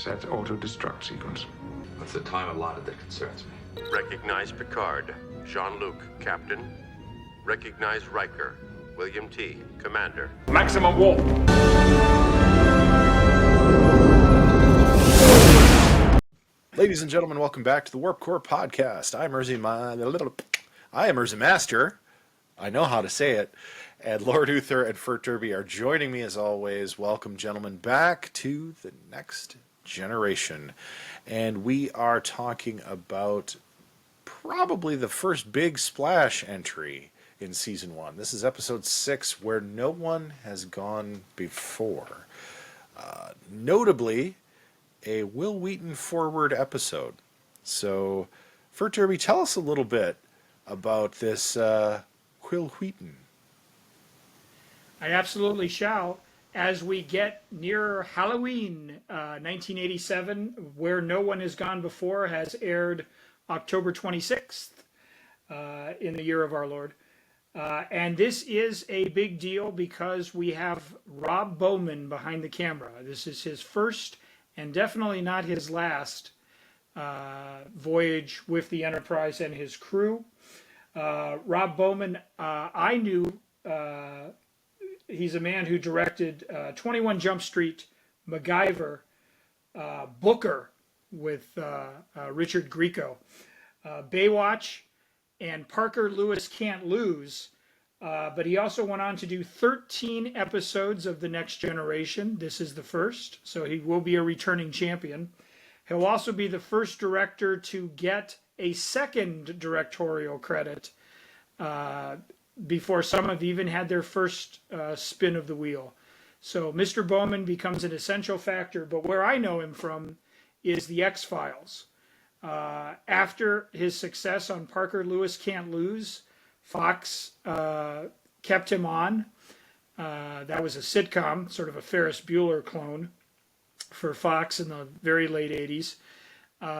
set auto-destruct sequence. It's the time allotted that concerns me. Recognize Picard, Jean-Luc, Captain. Recognize Riker, William T., Commander. Maximum warp. Ladies and gentlemen, welcome back to the Warp Core Podcast. I am Urza Master. I know how to say it. And Lord Uther and Fert Derby are joining me as always. Welcome, gentlemen, back to the next generation. And we are talking about probably the first big splash entry in Season 1. This is Episode 6, Where No One Has Gone Before. Notably, a Wil Wheaton-forward episode. So, Fert Derby, tell us a little bit about this Wil Wheaton. I absolutely shall. As we get nearer Halloween, 1987, Where No One Has Gone Before has aired October 26th in the year of our Lord. And this is a big deal because we have Rob Bowman behind the camera. This is his first and definitely not his last voyage with the Enterprise and his crew. Rob Bowman, I knew, he's a man who directed 21 Jump Street, MacGyver, Booker with Richard Grieco, Baywatch, and Parker Lewis Can't Lose. But he also went on to do 13 episodes of The Next Generation. This is the first, so he will be a returning champion. He'll also be the first director to get a second directorial credit before some have even had their first spin of the wheel. So Mr. Bowman becomes an essential factor, but where I know him from is The X-Files. After his success on Parker Lewis Can't Lose, Fox kept him on. That was a sitcom, sort of a Ferris Bueller clone for Fox in the very late 80s.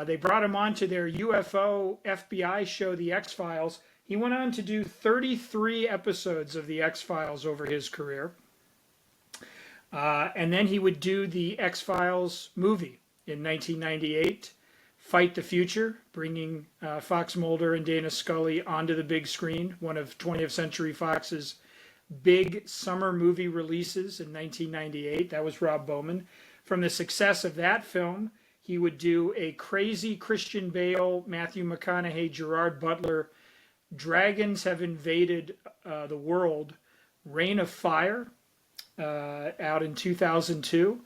They brought him on to their UFO FBI show, The X-Files. He went on to do 33 episodes of The X-Files over his career. And then he would do the X-Files movie in 1998. Fight the Future, bringing Fox Mulder and Dana Scully onto the big screen, one of 20th Century Fox's big summer movie releases in 1998. That was Rob Bowman. From the success of that film, he would do a crazy Christian Bale, Matthew McConaughey, Gerard Butler, Dragons Have Invaded the World, Reign of Fire, out in 2002.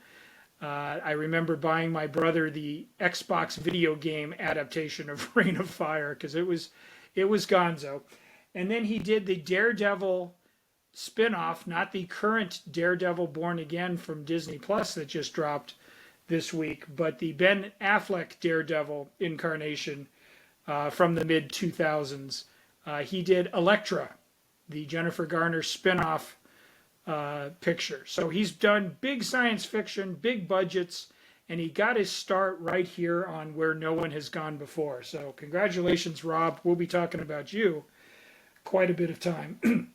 I remember buying my brother the Xbox video game adaptation of Reign of Fire because it was gonzo. And then he did the Daredevil spin-off, not the current Daredevil Born Again from Disney Plus that just dropped this week, but the Ben Affleck Daredevil incarnation from the mid-2000s. He did Elektra, the Jennifer Garner spin-off picture. So he's done big science fiction, big budgets, and he got his start right here on Where No One Has Gone Before. So congratulations, Rob. We'll be talking about you quite a bit of time.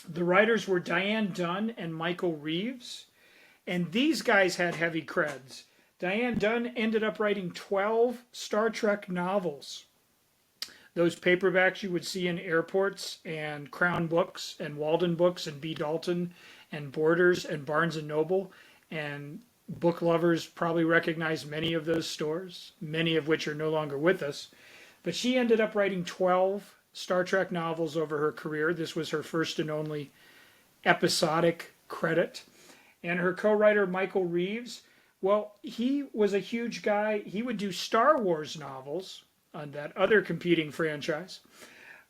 The writers were Diane Dunn and Michael Reeves, and these guys had heavy creds. Diane Dunn ended up writing 12 Star Trek novels. Those paperbacks you would see in airports and Crown Books and Walden Books and B. Dalton and Borders and Barnes & Noble, and book lovers probably recognize many of those stores, many of which are no longer with us. But she ended up writing 12 Star Trek novels over her career. This was her first and only episodic credit. And her co-writer, Michael Reeves, well, he was a huge guy. He would do Star Wars novels on that other competing franchise.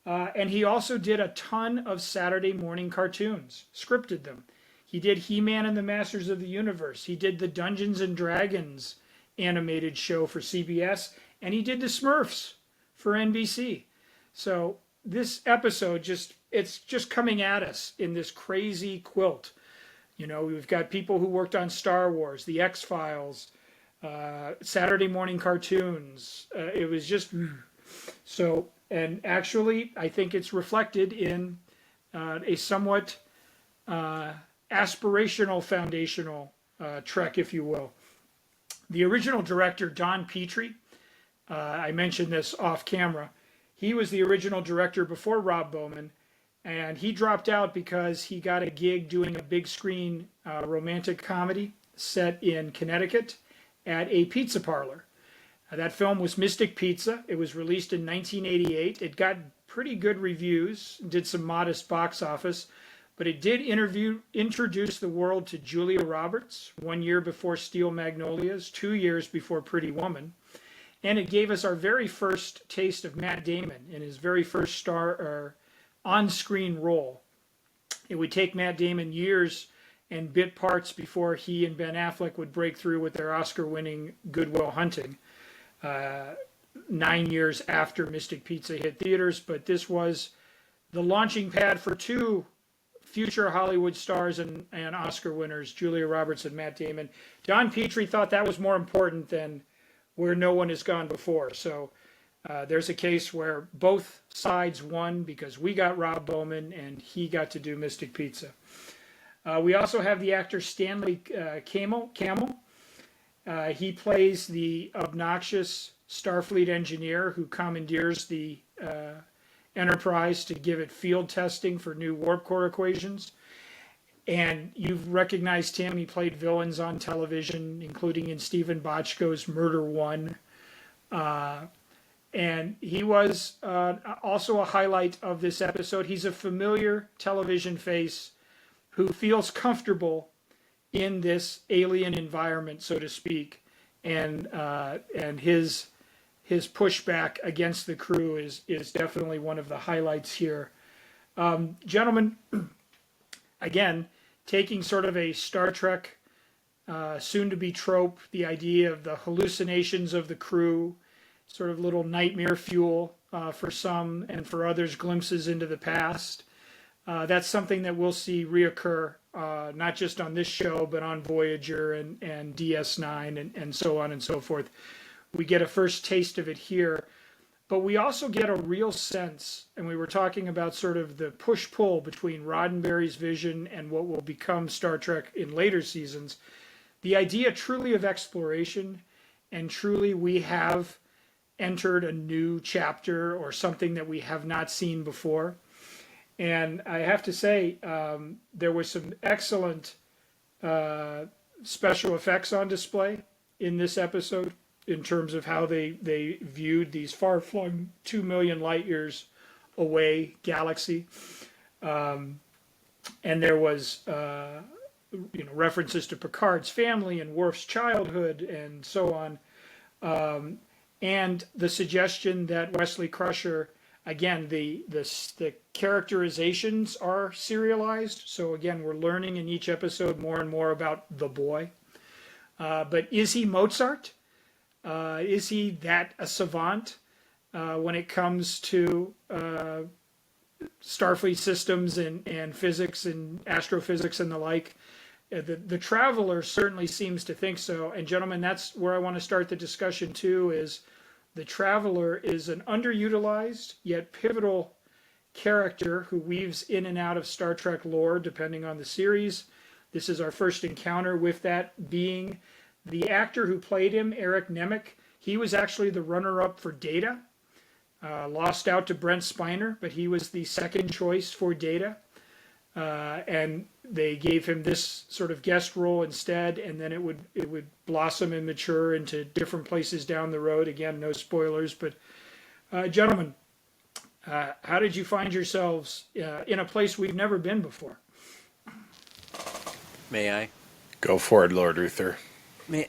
And he also did a ton of Saturday morning cartoons, scripted them. He did He-Man and the Masters of the Universe. He did the Dungeons and Dragons animated show for CBS, and he did the Smurfs for NBC. So this episode it's just coming at us in this crazy quilt. You know, we've got people who worked on Star Wars, the X-Files, Saturday morning cartoons. It was just so, and actually I think it's reflected in a somewhat aspirational foundational trek, if you will. The original director, Don Petrie, I mentioned this off camera, he was the original director before Rob Bowman, and he dropped out because he got a gig doing a big screen romantic comedy set in Connecticut at a pizza parlor. That film was Mystic Pizza. It was released in 1988. It got pretty good reviews, did some modest box office, but it did introduce the world to Julia Roberts 1 year before Steel Magnolias, 2 years before Pretty Woman. And it gave us our very first taste of Matt Damon in his very first on-screen role. It would take Matt Damon years and bit parts before he and Ben Affleck would break through with their Oscar-winning Good Will Hunting, 9 years after Mystic Pizza hit theaters. But this was the launching pad for two future Hollywood stars and Oscar winners, Julia Roberts and Matt Damon. Don Petrie thought that was more important than Where No One Has Gone Before. So there's a case where both sides won because we got Rob Bowman and he got to do Mystic Pizza. We also have the actor Stanley Camel. He plays the obnoxious Starfleet engineer who commandeers the Enterprise to give it field testing for new warp core equations. And you've recognized him. He played villains on television, including in Stephen Bochco's Murder One. And he was also a highlight of this episode. He's a familiar television face who feels comfortable in this alien environment, so to speak. And his pushback against the crew is definitely one of the highlights here. Gentlemen, again, taking sort of a Star Trek soon-to-be trope, the idea of the hallucinations of the crew, sort of little nightmare fuel for some, and for others, glimpses into the past. That's something that we'll see reoccur, not just on this show, but on Voyager and DS9 and so on and so forth. We get a first taste of it here. But we also get a real sense, and we were talking about sort of the push-pull between Roddenberry's vision and what will become Star Trek in later seasons, the idea truly of exploration, and truly we have entered a new chapter or something that we have not seen before. And I have to say, there was some excellent special effects on display in this episode, in terms of how they viewed these far-flung 2 million light years away galaxy. And there was references to Picard's family and Worf's childhood and so on. And the suggestion that Wesley Crusher, again, the characterizations are serialized. So again, we're learning in each episode more and more about the boy. But is he Mozart? Is he that a savant when it comes to Starfleet systems and physics and astrophysics and the like? The Traveler certainly seems to think so. And gentlemen, that's where I want to start the discussion too, is the Traveler is an underutilized yet pivotal character who weaves in and out of Star Trek lore depending on the series. This is our first encounter with that being. The actor who played him, Eric Nemec, he was actually the runner-up for Data. Lost out to Brent Spiner, but he was the second choice for Data. And they gave him this sort of guest role instead, and then it would blossom and mature into different places down the road. Again, no spoilers, but gentlemen, how did you find yourselves in a place we've never been before? May I? Go for it, Lord Uther.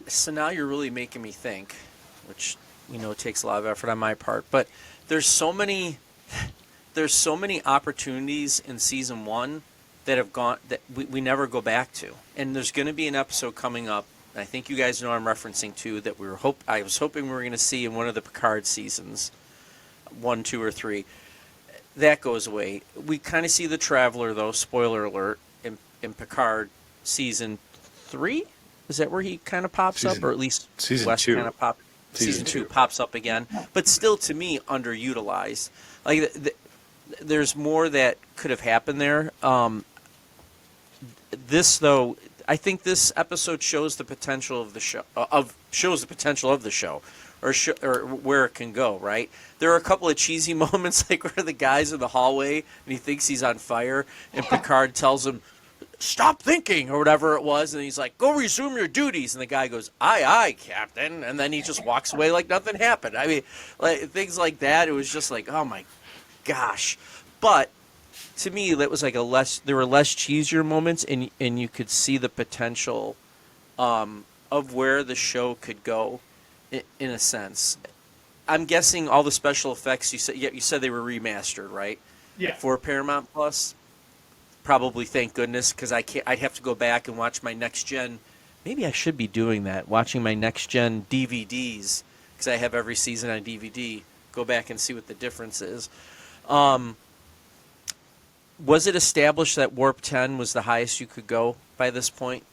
So now you're really making me think, which we know takes a lot of effort on my part, but there's so many opportunities in season 1 that have gone that we never go back to. And there's going to be an episode coming up, and I think you guys know I'm referencing to, that I was hoping we were going to see in one of the Picard seasons, 1, 2, or 3. That goes away. We kind of see the Traveler, though, spoiler alert, in Picard season 3. Is that where he kind of pops up, or at least season 2 kind of pops? Season 2 pops up again, but still to me underutilized. Like there's more that could have happened there. This though, I think this episode shows the potential of the show, or where it can go. Right? There are a couple of cheesy moments, like where the guy's in the hallway and he thinks he's on fire, and Picard tells him, "Stop thinking," or whatever it was, and he's like, "Go resume your duties," and the guy goes, "Aye, aye, Captain," and then he just walks away like nothing happened. I mean, like things like that. It was just like, oh my gosh. But to me, that was like there were less cheesier moments, and you could see the potential of where the show could go, in a sense. I'm guessing all the special effects you said they were remastered, right? Yeah. For Paramount Plus. Probably, thank goodness, because I'd have to go back and watch my next gen. Maybe I should be doing that, watching my next gen DVDs, because I have every season on DVD. Go back and see what the difference is. Was it established that Warp 10 was the highest you could go by this point?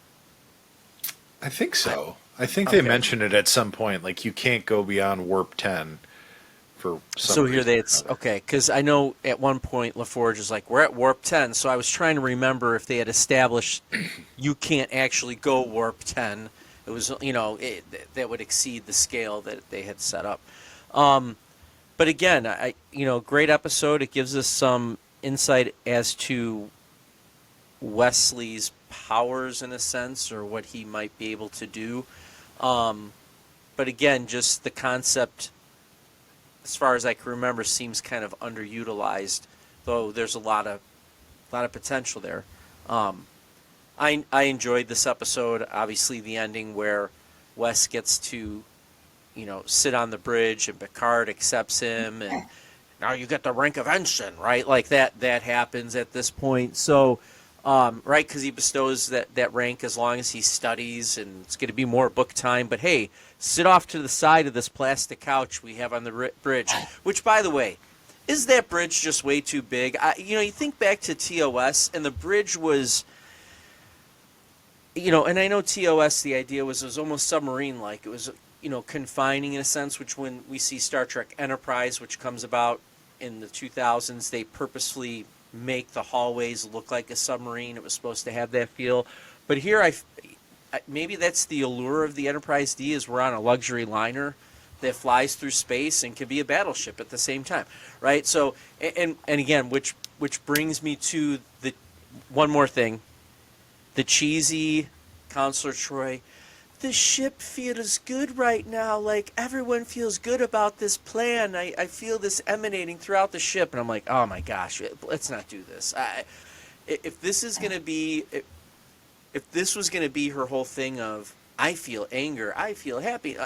I think so. I think they mentioned it at some point, like you can't go beyond Warp 10 for some So here reason. okay, because I know at one point LaForge is like, we're at Warp 10, so I was trying to remember if they had established you can't actually go Warp 10. It was, that would exceed the scale that they had set up. But again, great episode. It gives us some insight as to Wesley's powers, in a sense, or what he might be able to do. But again, just the concept, as far as I can remember, seems kind of underutilized, though there's a lot of potential there. I enjoyed this episode. Obviously, the ending where Wes gets to, sit on the bridge and Picard accepts him, and now you get the rank of ensign, right? Like that happens at this point. So, right, because he bestows that rank as long as he studies, and it's going to be more book time. But hey, sit off to the side of this plastic couch we have on the bridge, which, by the way, is that bridge just way too big? You think back to TOS, and the bridge was, and I know TOS, the idea was it was almost submarine-like. It was, confining in a sense, which when we see Star Trek Enterprise, which comes about in the 2000s, they purposefully make the hallways look like a submarine. It was supposed to have that feel. But here, maybe that's the allure of the Enterprise D, is we're on a luxury liner that flies through space and can be a battleship at the same time, right? So, and again, which brings me to the one more thing, the cheesy Counselor Troy. The ship feels good right now. Like, everyone feels good about this plan. I feel this emanating throughout the ship. And I'm like, oh my gosh, let's not do this. If this is going to be, if this was going to be her whole thing of, I feel anger, I feel happy,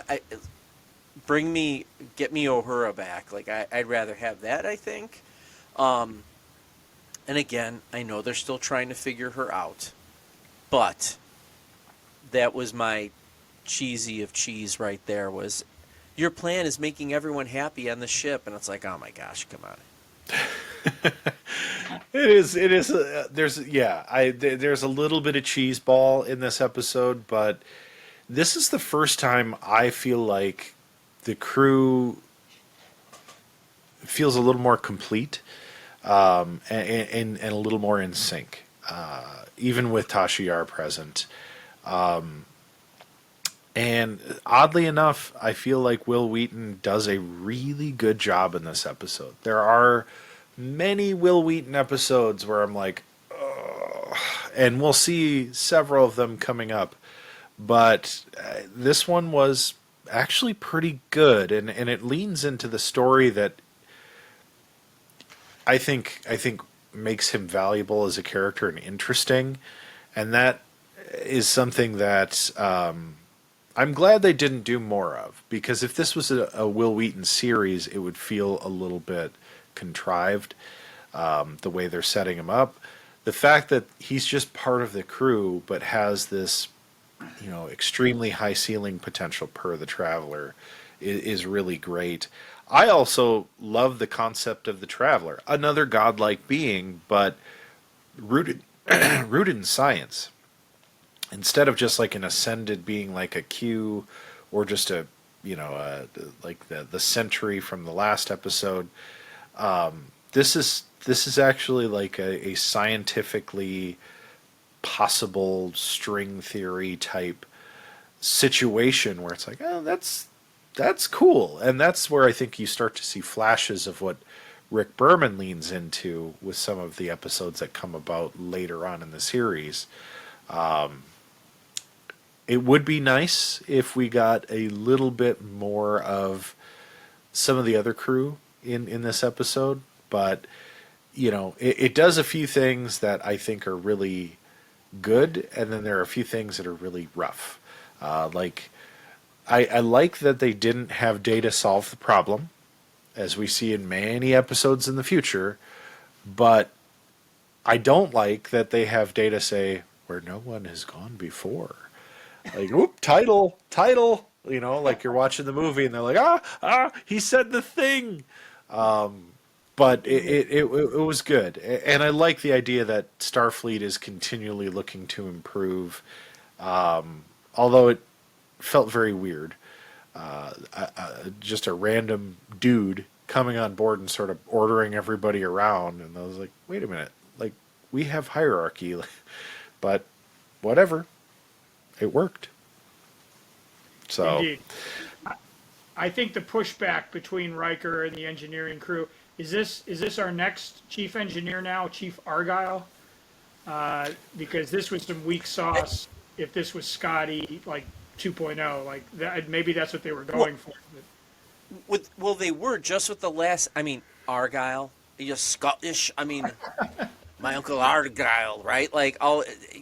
get me Uhura back. Like, I'd rather have that, I think. And again, I know they're still trying to figure her out. But that was my cheesy of cheese right there, was your plan is making everyone happy on the ship, and it's like, oh my gosh, come on. It is there's a little bit of cheese ball in this episode, but this is the first time I feel like the crew feels a little more complete, and a little more in sync, even with Tasha Yar present. And oddly enough, I feel like Wil Wheaton does a really good job in this episode. There are many Wil Wheaton episodes where I'm like, ugh, and we'll see several of them coming up. But this one was actually pretty good, and it leans into the story that I think makes him valuable as a character and interesting, and that is something that I'm glad they didn't do more of, because if this was a Wil Wheaton series, it would feel a little bit contrived, the way they're setting him up. The fact that he's just part of the crew, but has this, extremely high ceiling potential per the Traveler is really great. I also love the concept of the Traveler, another godlike being, but rooted in science. Instead of just like an ascended being like a Q, or just like the Sentry from the last episode, this is actually like a scientifically possible string theory type situation where it's like, oh, that's cool. And that's where I think you start to see flashes of what Rick Berman leans into with some of the episodes that come about later on in the series. It would be nice if we got a little bit more of some of the other crew in this episode, but it does a few things that I think are really good, and then there are a few things that are really rough. Like I like that they didn't have Data solve the problem, as we see in many episodes in the future, but I don't like that they have Data say, where no one has gone before. Like, whoop, title, like you're watching the movie and they're like, he said the thing. But it was good. And I like the idea that Starfleet is continually looking to improve, although it felt very weird. Just a random dude coming on board and sort of ordering everybody around. And I was like, wait a minute, like, we have hierarchy. But whatever. It worked. So, indeed. I think the pushback between Riker and the engineering crew is this our next chief engineer now, Chief Argyle? Because this was some weak sauce. If this was Scotty like 2.0, like that, maybe that's what they were going for. Well, they were just with the last. I mean, Argyle, you're Scottish. I mean. My Uncle Argyle, right? Like,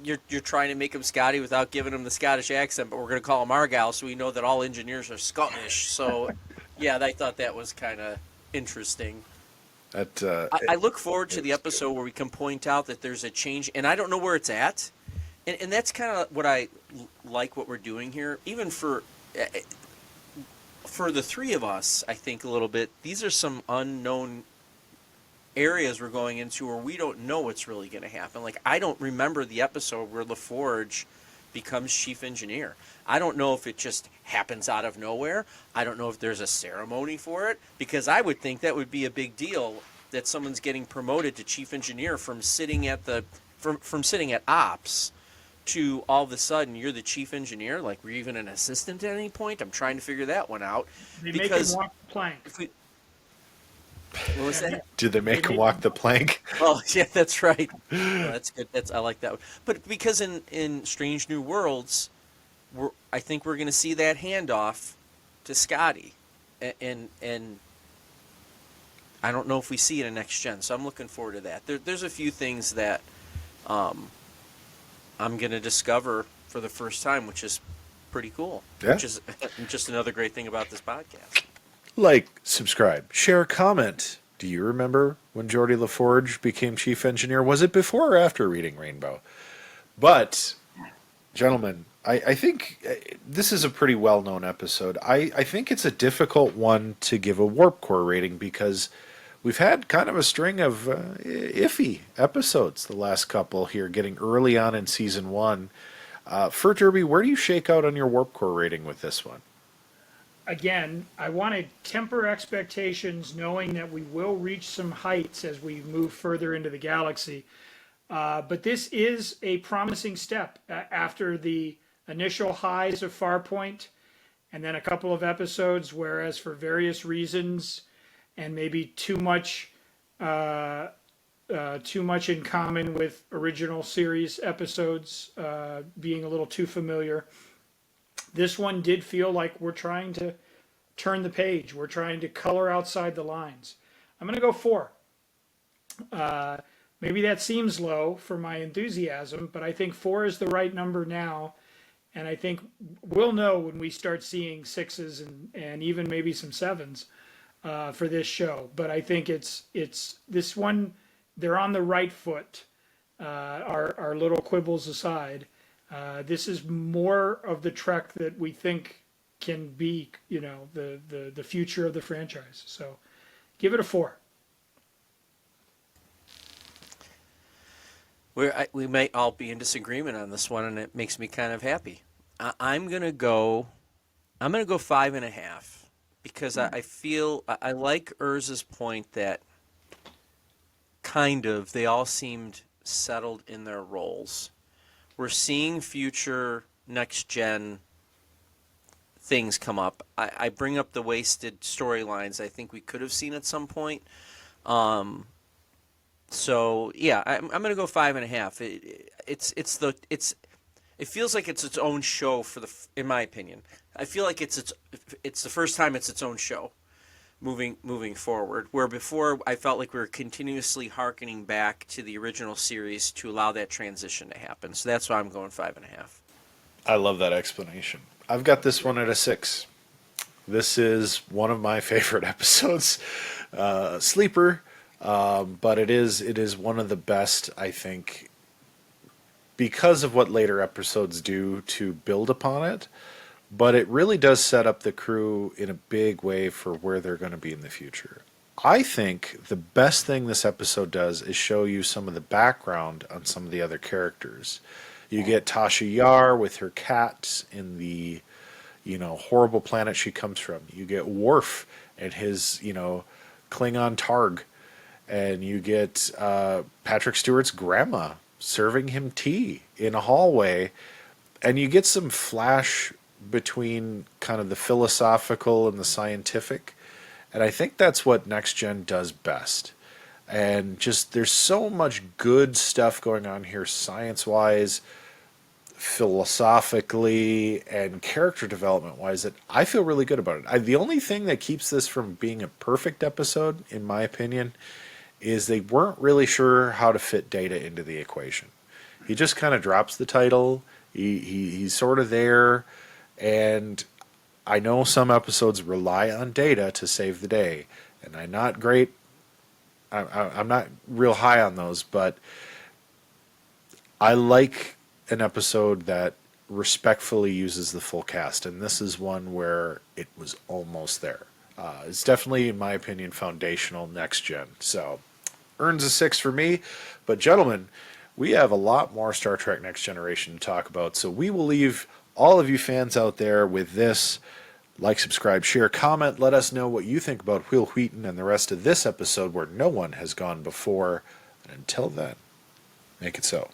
you're trying to make him Scotty without giving him the Scottish accent, but we're going to call him Argyle, so we know that all engineers are Scottish. So, yeah, I thought that was kind of interesting. I look forward to the episode where we can point out that there's a change, and I don't know where it's at, and that's kind of what I like what we're doing here. Even for the three of us, I think a little bit. These are some unknown areas we're going into where we don't know what's really going to happen. Like, I don't remember the episode where LaForge becomes chief engineer. I don't know if it just happens out of nowhere. I don't know if there's a ceremony for it, because I would think that would be a big deal that someone's getting promoted to chief engineer from sitting at from sitting at ops to all of a sudden you're the chief engineer. Like, were you even an assistant at any point? I'm trying to figure that one out. They make him walk the plank. What was that? Did they make him walk the plank? Oh, yeah, that's right. Oh, that's good. I like that one. But because in Strange New Worlds, I think we're going to see that handoff to Scotty, and I don't know if we see it in Next Gen, so I'm looking forward to that. There's a few things that I'm going to discover for the first time, which is pretty cool. Yeah. Which is just another great thing about this podcast. Like, subscribe, share, comment. Do you remember when Geordi LaForge became chief engineer? Was it before or after reading Rainbow? But, gentlemen, I think this is a pretty well-known episode. I think it's a difficult one to give a Warp Core rating because we've had kind of a string of iffy episodes the last couple here, getting early on in Season 1. Fert Derby, where do you shake out on your Warp Core rating with this one? Again, I want to temper expectations, knowing that we will reach some heights as we move further into the galaxy. But this is a promising step after the initial highs of Farpoint, and then a couple of episodes, whereas for various reasons, and maybe too much in common with original series episodes, being a little too familiar. This one did feel like we're trying to turn the page. We're trying to color outside the lines. I'm going to go 4. Maybe that seems low for my enthusiasm, but I think 4 is the right number now. And I think we'll know when we start seeing 6s and even maybe some 7s for this show. But I think it's this one, they're on the right foot, our little quibbles aside. This is more of the Trek that we think can be, the future of the franchise. So give it a 4. We might all be in disagreement on this one, and it makes me kind of happy. I'm gonna go 5.5 because I feel I like Urza's point that kind of they all seemed settled in their roles. we're seeing future next gen things come up. I bring up the wasted storylines I think we could have seen at some point. So yeah, I'm gonna go 5.5. It feels like it's its own show in my opinion. I feel like it's the first time it's its own show moving forward. Where before I felt like we were continuously hearkening back to the original series to allow that transition to happen. So that's why I'm going 5.5. I love that explanation. I've got this one at a 6. This is one of my favorite episodes. Sleeper, but it is one of the best, I think, because of what later episodes do to build upon it. But it really does set up the crew in a big way for where they're going to be in the future. I think the best thing this episode does is show you some of the background on some of the other characters. You get Tasha Yar with her cat in the, horrible planet she comes from. You get Worf and his, Klingon Targ. And you get Patrick Stewart's grandma serving him tea in a hallway. And you get some flash between kind of the philosophical and the scientific. And I think that's what Next Gen does best. And just there's so much good stuff going on here science-wise, philosophically, and character development-wise that I feel really good about it. The only thing that keeps this from being a perfect episode, in my opinion, is they weren't really sure how to fit Data into the equation. He just kind of drops the title. He's sort of there. And I know some episodes rely on Data to save the day. And I'm not real high on those, but I like an episode that respectfully uses the full cast. And this is one where it was almost there. It's definitely, in my opinion, foundational Next Gen. So, earns a 6 for me. But, gentlemen, we have a lot more Star Trek Next Generation to talk about. So, we will leave all of you fans out there with this. Like, subscribe, share, comment. Let us know what you think about Wil Wheaton and the rest of this episode where no one has gone before. And until then, make it so.